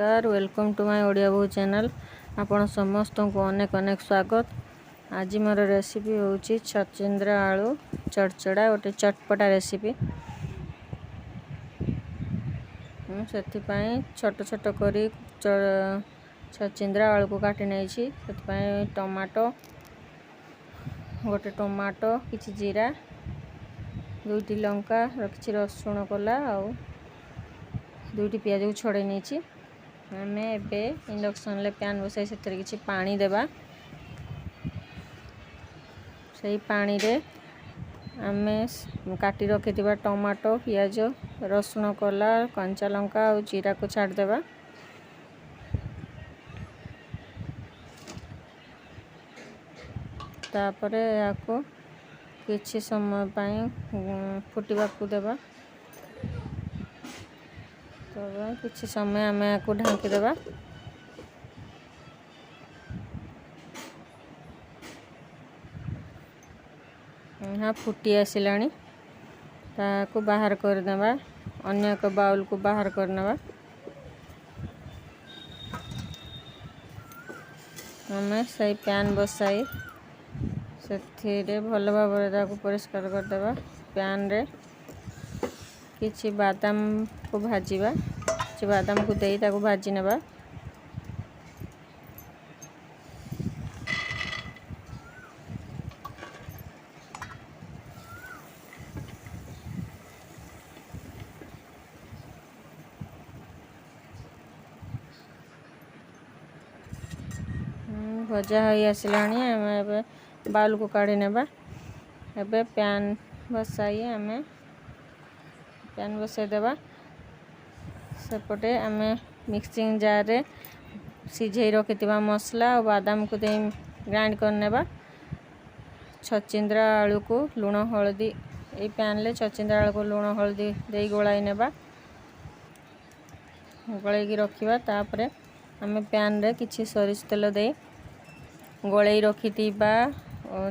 नमस्कार welcome to my Odia बहु channel. आपण समस्त को अनेक अनेक स्वागत। आज मोर रेसिपी होची छचिंद्रा आलू चड़चड़ा गोटे चटपटा रेसिपी। से छोट छोट करी छचिंद्रा आलू को काटी नहीं टमाटो गोटे टमाटो किछि जीरा दुईटी लंका रखी रसुण कला आउ दुईटी पियाज को छड़े नहीं आमे एबे इंडक्शन ले पैन बसाई से किछि पानी देबा। सही पानी रे आमे काटी रखिथिबा टमाटो पियाज रसुण कला कंचा लंका और जीरा को छाड़ देबा। तापरे याको किछि समय पई फुटिबा को देबा। तो किछि समय आमे याको ढांकी देबा। यहाँ फुटी आसिलानी ताको बाहर कर देबा। अन्य एक बाउल को बाहर करनेबा। आमे सही पैन बसाई से भल भाव परिष्कार कर देबा। पैन रे किछि बादाम को भाजीबा। किछि बादाम को देई ताको भाजी नेबा। भजा हो आसलानी आमे बाउल को काढ़ी नेबा। एबे पैन बसाई आमे पैन बसाई देबा। सेपटे आमे मिक्सिंग जार रे सिझेई रखिथिबा मसला और बादाम को दे ग्राइंड कर नेबा। छचिंद्रा आलू को लूण हळदी ए पैन ले छचिंद्रा आलू को लूण हळदी दे गोलाई नेबा। गोलाई की रखिबा। तापरे आमे पैन रे किछि सरिष तेल दे गोलाई रखिथिबा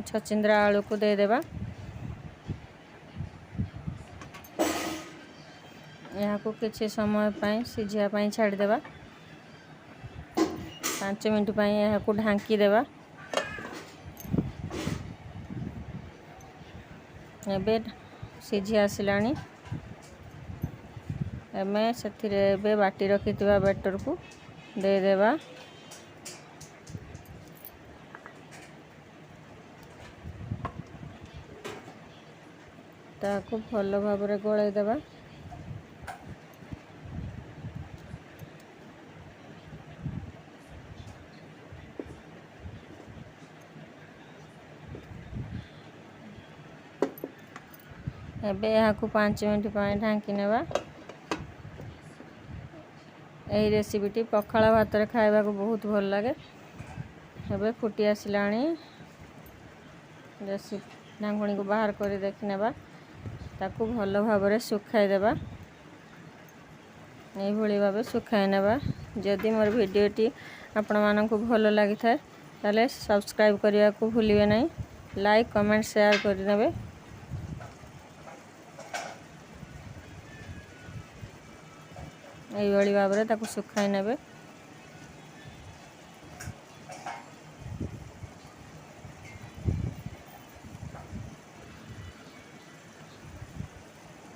छचिंद्रा आलू को दे देबा। यहाँ को किछि समय पई सिझिया पई छाड़ देबा। 5 मिनट पई यहाँ को ढांकी देबा। एबे सिझी आसिलानी एमे सेथिरे एबे बाटी रखिथिबा बैटर को दे देबा। ताको भल भाव रे गोलाई देबा। एबे यहाँ को 5 मिनट पाए ढांकी नेबा। एही रेसिपीटी पखाला भात रे खाइबा को बहुत भल लागे। एबे फुटी आसिलानी रेसिपी ढांकुणी को बाहर कर देखि नेबा। ताको भल भाव रे सुखाई देबा। एही भली भाबे सुखाई नेबा। जदि मोर वीडियोटी आपण मानन को भल लागि थाए ताले सब्सक्राइब करिया को भूलिबे नै। लाइक कमेंट शेयर करि नेबे। एही भली भाव रे ताको सुखाई नेबे।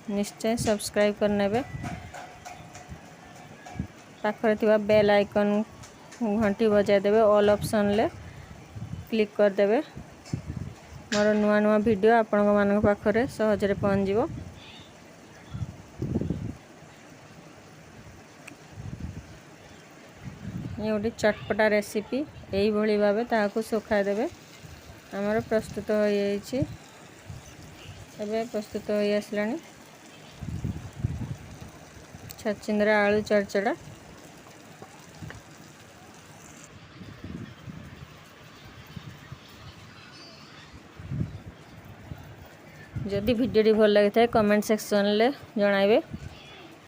निश्चय सब्सक्राइब कर नेबे। पाखरे थिबा बेल आइकन घंटी बजाय देबे। ऑल ऑप्शन ले क्लिक कर देबे। मोर नुआ नुआ वीडियो आपण मानन पाखरे सहज रे पहुंच जिवो। ये गोटे चटपटा रेसिपी यही भली भाबे ताको सुखाई देबे। हमर प्रस्तुत हो जाइछि। एबे प्रस्तुत हो आसलानी छचिंद्रा आलू चड़चड़ा। जदि वीडियो भल लगी थाए कमेंट सेक्शन ले जणाइबे।